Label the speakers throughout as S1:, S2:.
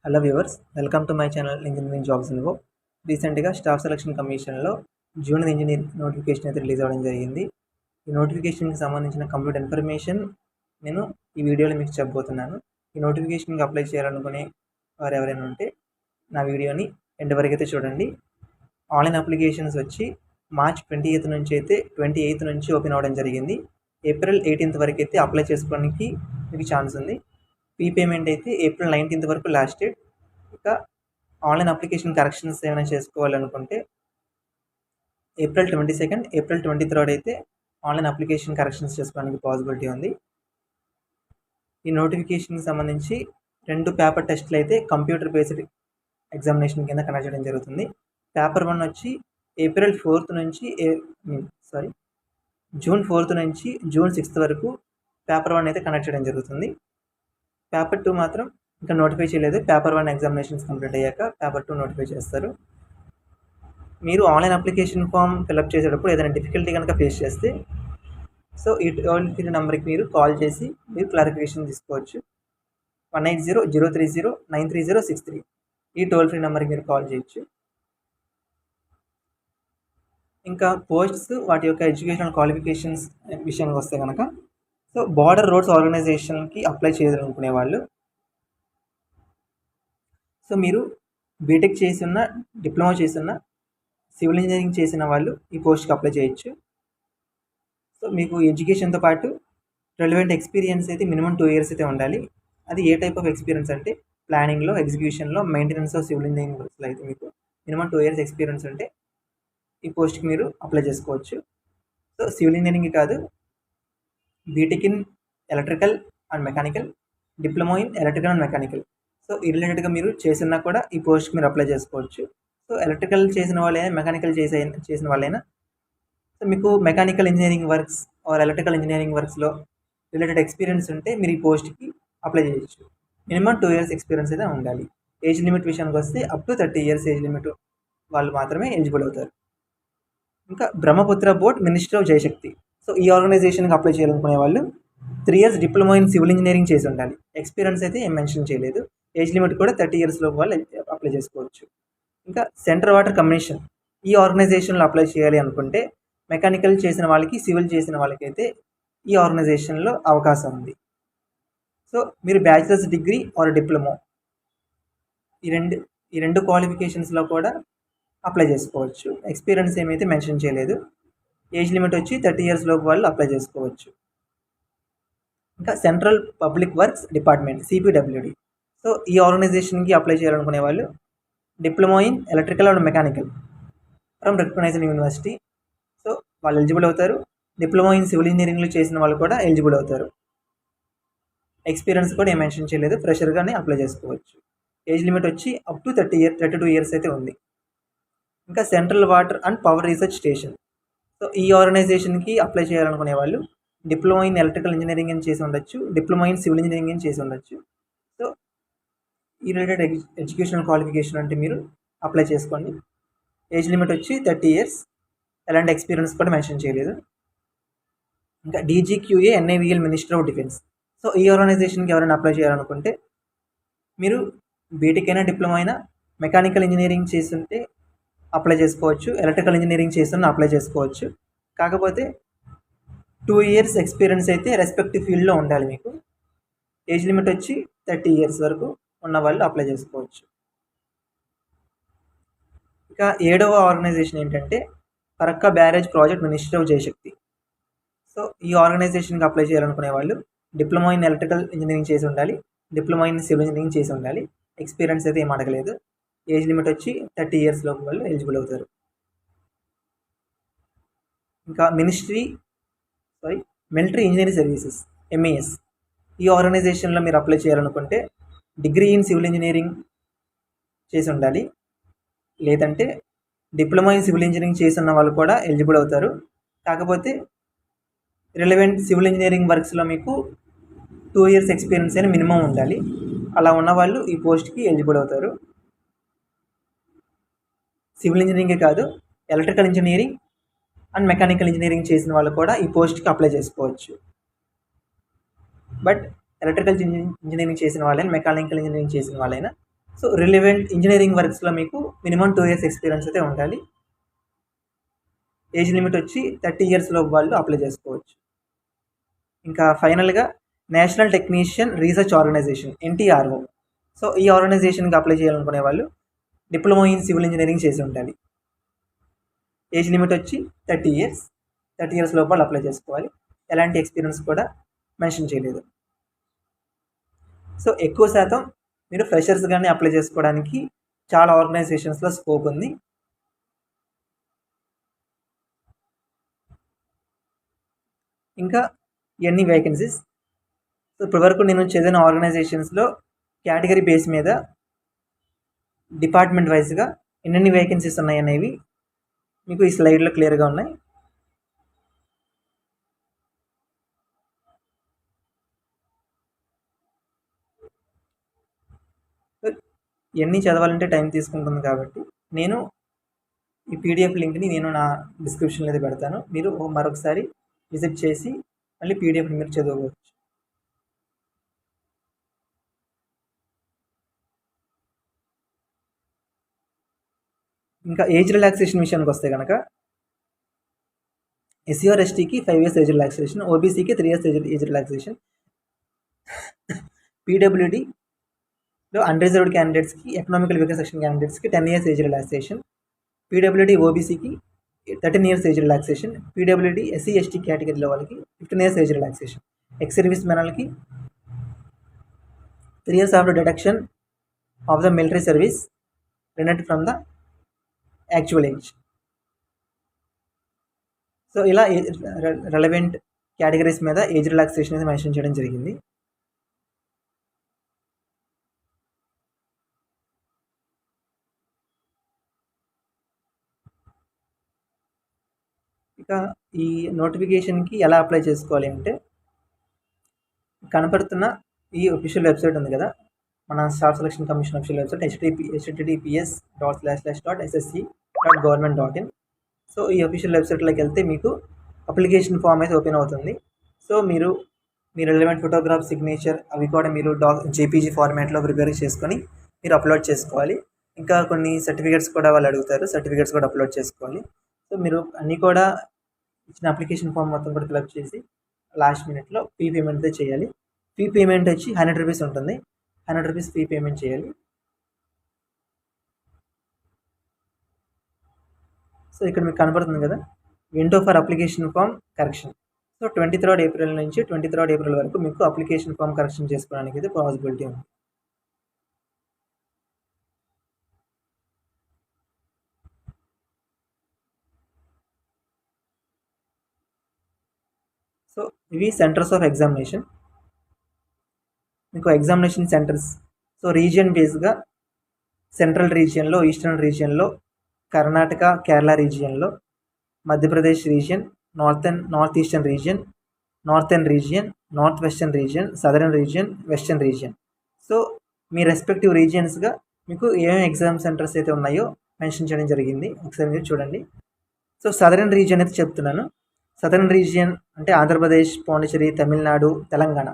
S1: Hello viewers, welcome to my channel engineering jobs info. రీసెంట్గా staff selection కమిషన్లో junior engineer notification అయితే release అవ్వడం జరిగింది. ఈ నోటిఫికేషన్కి సంబంధించిన కంప్లీట్ ఇన్ఫర్మేషన్ నేను ఈ వీడియోలో మీకు చెప్పబోతున్నాను. ఈ నోటిఫికేషన్కి అప్లై చేయాలనుకునే వారు ఎవరైనా ఉంటే నా వీడియోని ఎండ్ వరకు అయితే చూడండి. ఆన్లైన్ అప్లికేషన్స్ వచ్చి మార్చ్ 28 నుంచి అయితే 28 నుంచి ఓపెన్ అవ్వడం జరిగింది. ఏప్రిల్ 18 వరకు అయితే అప్లై చేసుకోవడానికి మీకు ఛాన్స్ ఉంది. ఫీ పేమెంట్ అయితే ఏప్రిల్ 19 వరకు లాస్ట్ డేట్. ఇంకా ఆన్లైన్ అప్లికేషన్ కరెక్షన్స్ ఏమైనా చేసుకోవాలనుకుంటే ఏప్రిల్ 22, ఏప్రిల్ 23 అయితే ఆన్లైన్ అప్లికేషన్ కరెక్షన్స్ చేసుకోవడానికి పాసిబిలిటీ ఉంది. ఈ నోటిఫికేషన్కి సంబంధించి 2 పేపర్ టెస్టులు అయితే కంప్యూటర్ బేస్డ్ ఎగ్జామినేషన్ కింద కండక్ట్ చేయడం జరుగుతుంది. పేపర్ 1 వచ్చి ఏప్రిల్ 4 నుంచి జూన్ 4 నుంచి జూన్ 6 వరకు పేపర్ 1 అయితే కండక్ట్ చేయడం జరుగుతుంది. పేపర్ 2 మాత్రం ఇంకా నోటిఫై చేయలేదు. పేపర్ 1 ఎగ్జామినేషన్స్ కంప్లీట్ అయ్యాక పేపర్ 2 నోటిఫై చేస్తారు. మీరు ఆన్లైన్ అప్లికేషన్ ఫామ్ ఫిల్అప్ చేసేటప్పుడు ఏదైనా డిఫికల్టీ కనుక ఫేస్ చేస్తే ఈ టోల్ ఫ్రీ నెంబర్కి మీరు కాల్ చేసి మీరు క్లారిఫికేషన్ తీసుకోవచ్చు. 180-030-93063 ఈ టోల్ ఫ్రీ నెంబర్కి మీరు కాల్ చేయొచ్చు. ఇంకా పోస్ట్స్ వాటి యొక్క ఎడ్యుకేషనల్ క్వాలిఫికేషన్స్ విషయానికి వస్తే కనుక బార్డర్ రోడ్స్ ఆర్గనైజేషన్కి అప్లై చేయాలనుకునే వాళ్ళు మీరు బీటెక్ చేసి ఉన్న, డిప్లొమా చేసి ఉన్న, సివిల్ ఇంజనీరింగ్ చేసిన వాళ్ళు ఈ పోస్ట్కి అప్లై చేయొచ్చు. మీకు ఎడ్యుకేషన్తో పాటు రెలవెంట్ ఎక్స్పీరియన్స్ అయితే మినిమం 2 years అయితే ఉండాలి. అది ఏ టైప్ ఆఫ్ ఎక్స్పీరియన్స్ అంటే ప్లానింగ్లో, ఎగ్జిక్యూషన్లో, మెయింటెనెన్స్ ఆఫ్ సివిల్ ఇంజనీరింగ్ వర్క్స్లో అయితే మీకు మినిమం 2 years ఎక్స్పీరియన్స్ ఉంటే ఈ పోస్ట్కి మీరు అప్లై చేసుకోవచ్చు. సివిల్ ఇంజనీరింగ్ కాదు, BTech in electrical and mechanical, diploma in electrical and mechanical ఈ రిలేటెడ్గా మీరు చేసినా కూడా ఈ పోస్ట్కి మీరు అప్లై చేసుకోవచ్చు. ఎలక్ట్రికల్ చేసిన వాళ్ళైనా, మెకానికల్ చేసిన వాళ్ళైనా మీకు mechanical engineering works or electrical engineering వర్క్స్లో రిలేటెడ్ ఎక్స్పీరియన్స్ ఉంటే మీరు ఈ పోస్ట్కి అప్లై చేయొచ్చు. మినిమం 2 years ఎక్స్పీరియన్స్ అయితే ఉండాలి. ఏజ్ లిమిట్ విషయానికి వస్తే up to 30 years age limit వాళ్ళు మాత్రమే ఎలిజిబుల్ అవుతారు. ఇంకా Brahmaputra board, ministry of Jayashakti ఈ ఆర్గనైజేషన్కి అప్లై చేయాలనుకునే వాళ్ళు 3 years diploma in civil engineering చేసి ఉండాలి. ఎక్స్పీరియన్స్ అయితే ఏం మెన్షన్ చేయలేదు. ఏజ్ లిమిట్ కూడా 30 years లోపు వాళ్ళు అప్లై చేసుకోవచ్చు. ఇంకా సెంట్రల్ వాటర్ కమిషన్ ఈ ఆర్గనైజేషన్లో అప్లై చేయాలి అనుకుంటే మెకానికల్ చేసిన వాళ్ళకి, సివిల్ చేసిన వాళ్ళకైతే ఈ ఆర్గనైజేషన్లో అవకాశం ఉంది. మీరు బ్యాచిలర్స్ డిగ్రీ ఆర్ డిప్లొమా ఈ రెండు క్వాలిఫికేషన్స్లో కూడా అప్లై చేసుకోవచ్చు. ఎక్స్పీరియన్స్ ఏమైతే మెన్షన్ చేయలేదు. ఏజ్ లిమిట్ వచ్చి 30 years లోపు వాళ్ళు అప్లై చేసుకోవచ్చు. ఇంకా central public works department CPWD ఈ ఆర్గనైజేషన్కి అప్లై చేయాలనుకునే వాళ్ళు diploma in electrical and mechanical from recognised university వాళ్ళు ఎలిజిబుల్ అవుతారు. డిప్లొమా ఇన్ సివిల్ ఇంజనీరింగ్లో చేసిన వాళ్ళు కూడా ఎలిజిబుల్ అవుతారు. ఎక్స్పీరియన్స్ కూడా ఏం మెన్షన్ చేయలేదు. ఫ్రెషర్గానే అప్లై చేసుకోవచ్చు. ఏజ్ లిమిట్ వచ్చి అప్ టు 32 years అయితే ఉంది. ఇంకా central water and power research station ఈ ఆర్గనైజేషన్కి అప్లై చేయాలనుకునే వాళ్ళు డిప్లొమా ఇన్ ఎలక్ట్రికల్ ఇంజనీరింగ్ అని చేసి ఉండొచ్చు, డిప్లొమా ఇన్ సివిల్ ఇంజనీరింగ్ అని చేసి ఉండొచ్చు. ఈ రిలేటెడ్ ఎడ్యుకేషనల్ క్వాలిఫికేషన్ అంటే మీరు అప్లై చేసుకోండి. ఏజ్ లిమిట్ వచ్చి 30 years, ఎలాంటి ఎక్స్పీరియన్స్ కూడా మెన్షన్ చేయలేదు. ఇంకా DGQA NAVL minister of defence ఈ ఆర్గనైజేషన్కి ఎవరైనా అప్లై చేయాలనుకుంటే మీరు బీటెక్ అయినా, డిప్లొమా అయినా, మెకానికల్ ఇంజనీరింగ్ చేస్తుంటే అప్లై చేసుకోవచ్చు, ఎలక్ట్రికల్ ఇంజనీరింగ్ చేస్తున్న అప్లై చేసుకోవచ్చు. కాకపోతే 2 years ఎక్స్పీరియన్స్ అయితే రెస్పెక్టివ్ ఫీల్డ్లో ఉండాలి మీకు. ఏజ్ లిమిట్ వచ్చి 30 years వరకు ఉన్న వాళ్ళు అప్లై చేసుకోవచ్చు. ఇక 7వ ఆర్గనైజేషన్ ఏంటంటే Farakka barrage project, ministry of Jayashakti ఈ ఆర్గనైజేషన్కి అప్లై చేయాలనుకునే వాళ్ళు డిప్లొమా ఇన్ ఎలక్ట్రికల్ ఇంజనీరింగ్ చేసి ఉండాలి, డిప్లొమా ఇన్ సివిల్ ఇంజనీరింగ్ చేసి ఉండాలి. ఎక్స్పీరియన్స్ అయితే ఏం అడగలేదు. ఏజ్ లిమిట్ వచ్చి 30 years లోపు వాళ్ళు ఎలిజిబుల్ అవుతారు. ఇంకా మిలిటరీ ఇంజనీరింగ్ సర్వీసెస్ MES ఈ ఆర్గనైజేషన్లో మీరు అప్లై చేయాలనుకుంటే డిగ్రీ ఇన్ సివిల్ ఇంజనీరింగ్ చేసి ఉండాలి, లేదంటే డిప్లొమా ఇన్ సివిల్ ఇంజనీరింగ్ చేస్తున్న వాళ్ళు కూడా ఎలిజిబుల్ అవుతారు. కాకపోతే రిలవెంట్ సివిల్ ఇంజనీరింగ్ వర్క్స్లో మీకు 2 years ఎక్స్పీరియన్స్ అయినా మినిమం ఉండాలి. అలా ఉన్న వాళ్ళు ఈ పోస్ట్కి ఎలిజిబుల్ అవుతారు. సివిల్ ఇంజనీరింగే కాదు, electrical engineering and mechanical engineering చేసిన వాళ్ళు కూడా ఈ పోస్ట్కి అప్లై చేసుకోవచ్చు. బట్ ఎలక్ట్రికల్ ఇంజనీరింగ్ చేసిన వాళ్ళైనా, మెకానికల్ ఇంజనీరింగ్ చేసిన వాళ్ళైనా సో రిలవెంట్ ఇంజనీరింగ్ వర్క్స్లో మీకు మినిమం 2 years ఎక్స్పీరియన్స్ అయితే ఉండాలి. ఏజ్ లిమిట్ వచ్చి 30 years లోపు వాళ్ళు అప్లై చేసుకోవచ్చు. ఇంకా ఫైనల్గా national technician research organisation NTRO. So ఈ ఆర్గనైజేషన్కి అప్లై చేయాలనుకునే వాళ్ళు డిప్లొమా ఇన్ సివిల్ ఇంజనీరింగ్ చేసి ఉండాలి. ఏజ్ లిమిట్ వచ్చి 30 years. 30 years లోపు వాళ్ళు అప్లై చేసుకోవాలి. ఎలాంటి ఎక్స్పీరియన్స్ కూడా మెన్షన్ చేయలేదు. సో ఎక్కువ శాతం మీరు ఫ్రెషర్స్ కానీ అప్లై చేసుకోవడానికి చాలా ఆర్గనైజేషన్స్లో స్కోప్ ఉంది. ఇంకా ఎన్ని వేకెన్సీస్, సో ఇప్పటివరకు నేను చదివిన ఆర్గనైజేషన్స్లో కేటగిరీ బేస్ మీద డిపార్ట్మెంట్ వైజ్గా ఎన్ని వేకెన్సీస్ ఉన్నాయనేవి మీకు ఈ స్లైడ్లో క్లియర్గా ఉన్నాయి. ఇవన్నీ చదవాలంటే టైం తీసుకుంటుంది కాబట్టి నేను ఈ పీడిఎఫ్ లింక్ని నేను నా డిస్క్రిప్షన్లో అయితే పెడతాను. మీరు మరొకసారి విజిట్ చేసి మళ్ళీ పీడిఎఫ్ని మీరు చదువుకోవచ్చు. ఇంకా ఏజ్ రిలాక్సేషన్ విషయానికి వస్తే కనుక SC or STకి 5 years ఏజ్ రిలాక్సేషన్, OBCకి 3 years ఏజ్ రిలాక్సేషన్, PWDలో అన్రిజర్వ్డ్ క్యాండిడేట్స్కి, ఎకనామికల్ వీకర్ సెక్షన్ క్యాండిడేట్స్కి 10 years ఏజ్ రిలాక్సేషన్, PWD OBCకి 13 years age relaxation, PWD SC ST కేటగిరీలో వాళ్ళకి 15 years age relaxation, ex service మెన్లకి 3 years after deduction of the military service rendered from the actual age. So ఇలా relevant categories మీద age relaxation అనేది mention చేయడం జరిగింది. ఇక ఈ నోటిఫికేషన్కి ఎలా అప్లై చేసుకోవాలి అంటే కనపడుతున్న ఈ అఫీషియల్ వెబ్సైట్ ఉంది కదా, మన staff selection commission official website https://ssc.government.in. So ఈ అఫీషియల్ వెబ్సైట్లోకి వెళ్తే మీకు అప్లికేషన్ ఫామ్ అయితే ఓపెన్ అవుతుంది. సో మీరు మీ రిలవెంట్ ఫోటోగ్రాఫ్, సిగ్నేచర్ అవి కూడా మీరు JPG ఫార్మాట్లో ప్రిపేర్ చేసుకొని మీరు అప్లోడ్ చేసుకోవాలి. ఇంకా కొన్ని సర్టిఫికేట్స్ కూడా వాళ్ళు అడుగుతారు, సర్టిఫికేట్స్ కూడా అప్లోడ్ చేసుకోవాలి. సో మీరు అన్నీ కూడా ఇచ్చిన అప్లికేషన్ ఫామ్ మొత్తం కూడా ఫిల్అప్ చేసి లాస్ట్ మినిట్లో ఫీ పేమెంట్ అయితే చేయాలి. ఫీ పేమెంట్ వచ్చి 100 rupees ఉంటుంది. 100 rupees ఫీ పేమెంట్ చేయాలి. సో ఇక్కడ మీకు కనపడుతుంది కదా, window for application form correction. So 23rd April నుంచి 23rd April వరకు మీకు అప్లికేషన్ ఫామ్ కరెక్షన్ చేసుకోవడానికి అయితే పాసిబిలిటీ ఉంది. సో ఇవి సెంటర్స్ ఆఫ్ ఎగ్జామినేషన్. మీకు ఎగ్జామినేషన్ సెంటర్స్ సో రీజియన్ బేస్గా సెంట్రల్ రీజియన్లో, ఈస్టర్న్ రీజియన్లో, కర్ణాటక కేరళ రీజియన్లో, Madhya Pradesh region, north eastern region, northern region, north western region, southern region, western region. So మీ రెస్పెక్టివ్ రీజియన్స్గా మీకు ఏమేమి ఎగ్జామ్ సెంటర్స్ అయితే ఉన్నాయో మెన్షన్ చేయడం జరిగింది. ఒకసారి మీరు చూడండి. సో సదరన్ రీజియన్ అయితే చెప్తున్నాను. సదరన్ రీజియన్ అంటే ఆంధ్రప్రదేశ్, పాండిచ్చేరి, తమిళనాడు, తెలంగాణ.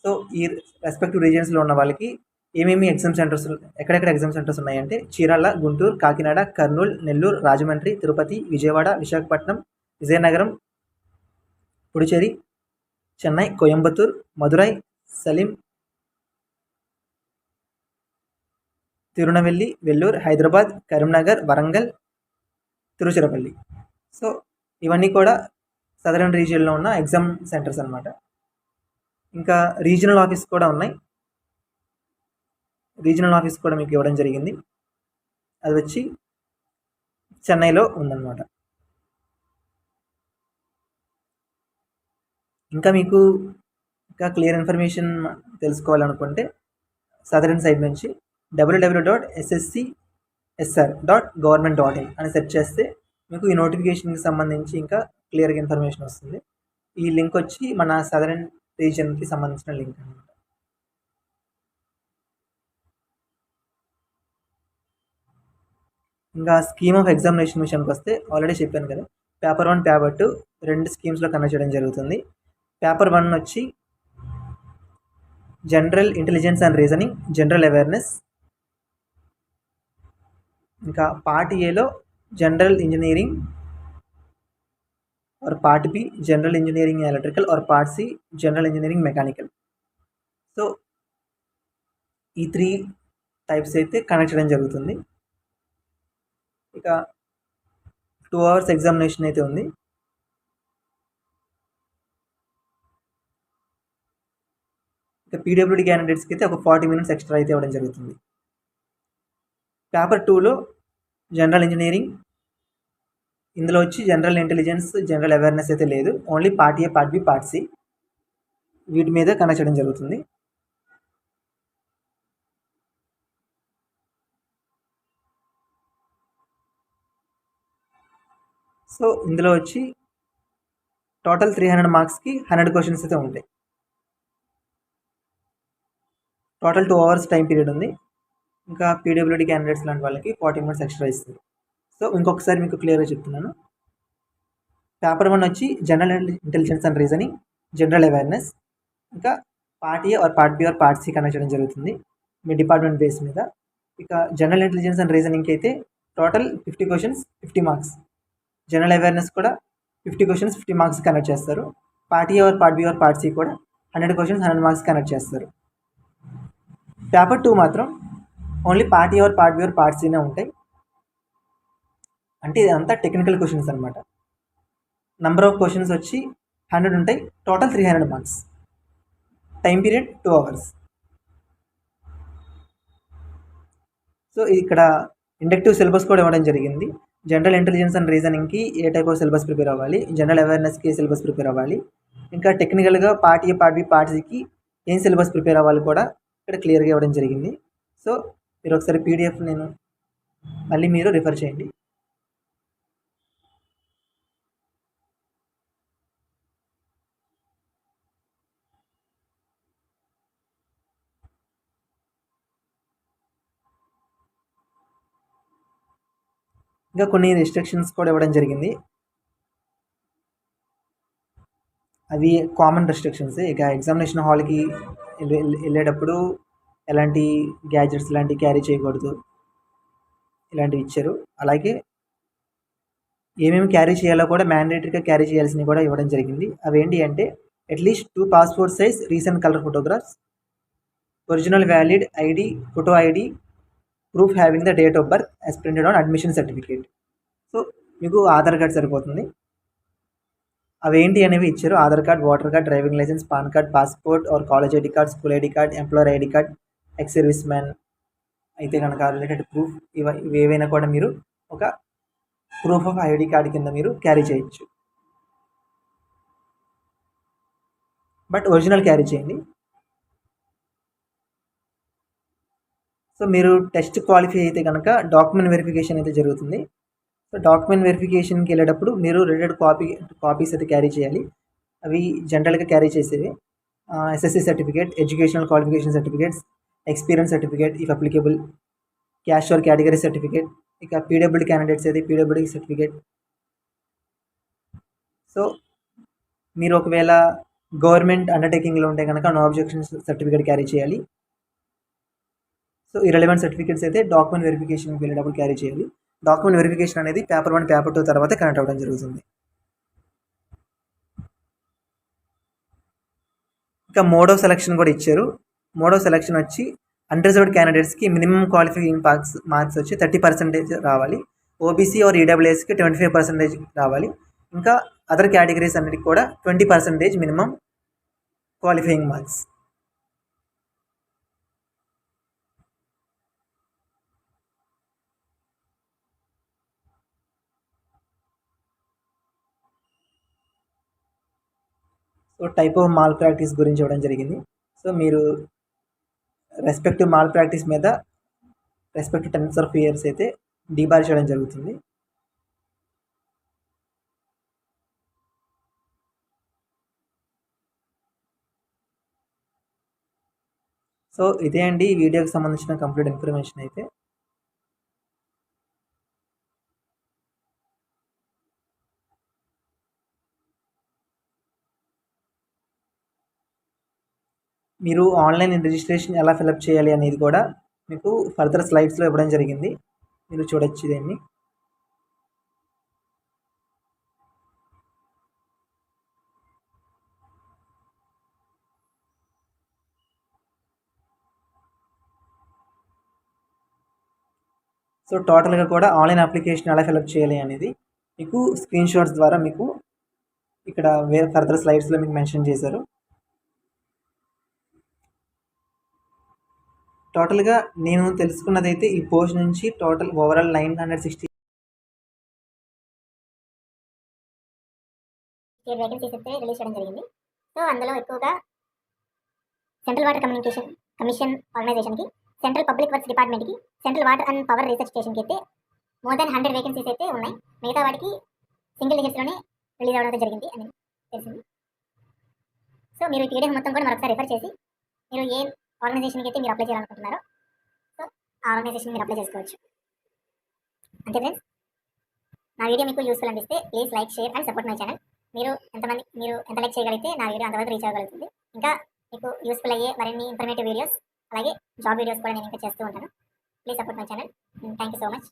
S1: సో ఈ రెస్పెక్టివ్ రీజియన్స్లో ఉన్న వాళ్ళకి ఏమేమి ఎగ్జామ్ సెంటర్స్, ఎక్కడెక్కడ ఎగ్జామ్ సెంటర్స్ ఉన్నాయంటే చీరాల, గుంటూరు, కాకినాడ, కర్నూలు, నెల్లూరు, రాజమండ్రి, తిరుపతి, విజయవాడ, విశాఖపట్నం, విజయనగరం, పుడుచేరి, చెన్నై, కోయంబత్తూర్, మదురై, సలీం, తిరునెల్వేలి, వెల్లూరు, హైదరాబాద్, కరీంనగర్, వరంగల్, తిరుచిరపల్లి. సో ఇవన్నీ కూడా సదరన్ రీజియన్లో ఉన్న ఎగ్జామ్ సెంటర్స్ అన్నమాట. ఇంకా రీజనల్ ఆఫీస్ కూడా ఉన్నాయి. రీజనల్ ఆఫీస్ కూడా మీకు ఇవ్వడం జరిగింది. అది వచ్చి చెన్నైలో ఉందన్నమాట. ఇంకా మీకు ఇంకా క్లియర్ ఇన్ఫర్మేషన్ తెలుసుకోవాలనుకుంటే సదరన్ సైడ్ నుంచి www.sscsr.government.in అని సెర్చ్ చేస్తే మీకు ఈ నోటిఫికేషన్కి సంబంధించి ఇంకా క్లియర్గా ఇన్ఫర్మేషన్ వస్తుంది. ఈ లింక్ వచ్చి మన సదరన్ రీజియన్కి సంబంధించిన లింక్ అనమాట. ఇంకా స్కీమ్ ఆఫ్ ఎగ్జామినేషన్ విషయానికి వస్తే ఆల్రెడీ చెప్పాను కదా, పేపర్ 1, పేపర్ 2 రెండు స్కీమ్స్లో కండక్ట్ చేయడం జరుగుతుంది. పేపర్ 1 వచ్చి general intelligence and reasoning, general awareness, ఇంకా పార్ట్ ఏలో general engineering or part B general engineering electrical or part C general engineering mechanical. So ఈ 3 టైప్స్ అయితే కనెక్ట్ చేయడం జరుగుతుంది. ఇక 2 hours ఎగ్జామినేషన్ అయితే ఉంది. ఇక పీడబ్ల్యూడీ క్యాండిడేట్స్కి అయితే ఒక 40 minutes ఎక్స్ట్రా అయితే ఇవ్వడం జరుగుతుంది. పేపర్ 2లో జనరల్ ఇంజనీరింగ్, ఇందులో వచ్చి జనరల్ ఇంటెలిజెన్స్, జనరల్ అవేర్నెస్ అయితే లేదు. Only part A, part B, part C వీటి మీద కనెక్ట్ చేయడం జరుగుతుంది. సో ఇందులో వచ్చి టోటల్ 300 మార్క్స్కి 100 క్వశ్చన్స్ అయితే ఉంటాయి. టోటల్ 2 hours టైం పీరియడ్ ఉంది. ఇంకా పీడబ్ల్యూడీ క్యాండిడేట్స్ లాంటి వాళ్ళకి 40 minutes ఎక్స్ట్రా ఇస్తుంది. సో ఇంకొకసారి మీకు క్లియర్గా చెప్తున్నాను. పేపర్ 1 వచ్చి general intelligence and reasoning, general awareness. ఇంకా part A or part B or part C connect చేయడం జరుగుతుంది మీ డిపార్ట్మెంట్ బేస్ మీద. ఇక జనరల్ ఇంటెలిజెన్స్ అండ్ రీజనింగ్కి అయితే total 50 questions 50 marks. General awareness కూడా 50 questions 50 marks కనెక్ట్ చేస్తారు. Part A or part B or part C కూడా 100 questions 100 marks కనెక్ట్ చేస్తారు. పేపర్ 2 మాత్రం only part A or part B or part సినే ఉంటాయి. అంటే ఇదంతా టెక్నికల్ క్వశ్చన్స్ అనమాట. నెంబర్ ఆఫ్ క్వశ్చన్స్ వచ్చి 100 ఉంటాయి. Total 300 marks. Time period 2 hours. So ఇక్కడ ఇండక్టివ్ సిలబస్ కూడా ఇవ్వడం జరిగింది. జనరల్ ఇంటెలిజెన్స్ అండ్ రీజనింగ్కి ఏ టైప్ ఆఫ్ సిలబస్ ప్రిపేర్ అవ్వాలి, జనరల్ అవేర్నెస్కి ఏ సిలబస్ ప్రిపేర్ అవ్వాలి, ఇంకా టెక్నికల్గా part A, part B, part సికి ఏం సిలబస్ ప్రిపేర్ అవ్వాలి కూడా ఇక్కడ క్లియర్గా ఇవ్వడం జరిగింది. సో మీరు ఒకసారి పీడిఎఫ్ మళ్ళీ మీరు రిఫర్ చేయండి. ఇంకా కొన్ని రిస్ట్రిక్షన్స్ కూడా ఇవ్వడం జరిగింది. అవి కామన్ రెస్ట్రిక్షన్స్. ఇక ఎగ్జామినేషన్ హాల్కి వెళ్ళేటప్పుడు ఎలాంటి గ్యాజెట్స్ ఇలాంటివి క్యారీ చేయకూడదు, ఇలాంటివి ఇచ్చారు. అలాగే ఏమేమి క్యారీ చేయాలో కూడా మ్యాండేటరీగా క్యారీ చేయాల్సినవి కూడా ఇవ్వడం జరిగింది. అవి ఏంటి అంటే at least 2 passport size recent colour photographs, original valid ID, photo ID, proof having the date of birth as printed on admission certificate. So మీకు ఆధార్ కార్డ్ సరిపోతుంది. అవేంటి అనేవి ఇచ్చారు. Aadhaar card, voter card, driving licence, PAN card, passport or college ID card, school ID card, employer ID card, ex service man అయితే కనుక related proof ఇవి ఏవైనా కూడా మీరు ఒక ప్రూఫ్ ఆఫ్ ఐడి కార్డ్ కింద మీరు క్యారీ చేయొచ్చు. బట్ ఒరిజినల్ క్యారీ చేయండి. సో మీరు టెస్ట్ క్వాలిఫై అయితే కనుక డాక్యుమెంట్ వెరిఫికేషన్ అయితే జరుగుతుంది. సో డాక్యుమెంట్ వెరిఫికేషన్కి వెళ్ళేటప్పుడు మీరు రిలేటెడ్ కాపీస్ అయితే క్యారీ చేయాలి. అవి జనరల్గా క్యారీ చేసేవి SSC certificate, educational qualification certificates, experience certificate if applicable, cash or category certificate, ఇక పీడబ్ల్యూడీ క్యాండిడేట్స్ అయితే పీడబ్ల్యూడీ సర్టిఫికేట్. సో మీరు ఒకవేళ గవర్నమెంట్ అండర్టేకింగ్లో ఉంటే కనుక నో అబ్జెక్షన్ సర్టిఫికేట్ క్యారీ చేయాలి. సో ఇర్రెలెవెంట్ సర్టిఫికేట్స్ అయితే డాక్యుమెంట్ వెరిఫికేషన్కి వెళ్ళేటప్పుడు క్యారీ చేయాలి. డాక్యుమెంట్ వెరిఫికేషన్ అనేది పేపర్ 1, పేపర్ 2 తర్వాత కనెక్ట్ అవ్వడం జరుగుతుంది. ఇంకా మోడ్ ఆఫ్ సెలక్షన్ కూడా ఇచ్చారు. మోడ్ ఆఫ్ సెలక్షన్ వచ్చి అన్రిజర్వ్డ్ క్యాండిడేట్స్కి మినిమం క్వాలిఫైయింగ్ మార్క్స్ వచ్చి 30% రావాలి. ఓబీసీ ఆర్ ఈడబ్ల్యూఎస్కి 25% రావాలి. ఇంకా అదర్ కేటగిరీస్ అన్నిటికి కూడా 20% minimum qualifying marks. So type of mall practice గురించి ఇవ్వడం జరిగింది. సో మీరు రెస్పెక్టివ్ మాల్ ప్రాక్టీస్ మీద రెస్పెక్టివ్ టెన్స్ ఆఫ్ ఇయర్స్ అయితే డీబార్ చేయడం జరుగుతుంది. సో ఇదే అండి ఈ వీడియోకి సంబంధించిన కంప్లీట్ ఇన్ఫర్మేషన్ అయితే. మీరు ఆన్లైన్ రిజిస్ట్రేషన్ ఎలా ఫిలప్ చేయాలి అనేది కూడా మీకు ఫర్దర్ స్లైడ్స్లో ఇవ్వడం జరిగింది. మీరు చూడొచ్చు దీన్ని. సో టోటల్గా కూడా ఆన్లైన్ అప్లికేషన్ ఎలా ఫిలప్ చేయాలి అనేది మీకు స్క్రీన్ షాట్స్ ద్వారా మీకు ఇక్కడ వేరే ఫర్దర్ స్లైడ్స్లో మీకు మెన్షన్ చేశారు. టోటల్గా నేను తెలుసుకున్నదైతే ఈ పోస్ట్ నుంచి టోటల్ ఓవరాల్ 960
S2: వేకెన్సీస్ అయితే రిలీజ్ చేయడం జరిగింది. సో అందులో ఎక్కువగా సెంట్రల్ వాటర్ కమిషన్ ఆర్గనైజేషన్కి, సెంట్రల్ పబ్లిక్ వర్క్స్ డిపార్ట్మెంట్కి, central water and power research స్టేషన్కి అయితే మోర్ దెన్ 100 వేకెన్సీస్ అయితే ఉన్నాయి. మిగతా వాటికి సింగిల్ డిజిట్స్లోనే రిలీజ్ అవ్వడం అయితే జరిగింది అని తెలిసింది. సో మీరు ఈ పీడిఎఫ్ మొత్తం కూడా మరొకసారి రిఫర్ చేసి మీరు ఏ ఆర్గనైజేషన్కి అయితే మీరు అప్లై చేయాలనుకుంటున్నారో సో ఆ ఆర్గనైజేషన్ మీరు అప్లై చేసుకోవచ్చు. అంతే ఫ్రెండ్స్, నా వీడియో మీకు యూస్ఫుల్ అనిపిస్తే please like, share and support my channel. మీరు ఎంత లైక్ చేయగలిగితే నా వీడియో అంతవరకు రీచ్ అవ్వగలుగుతుంది. ఇంకా మీకు యూస్ఫుల్ అయ్యే మరిన్ని ఇన్ఫర్మేటివ్ వీడియోస్ అలాగే జాబ్ వీడియోస్ కూడా నేను ఇంకా చేస్తూ ఉంటాను. Please support my channel. Thank you so much.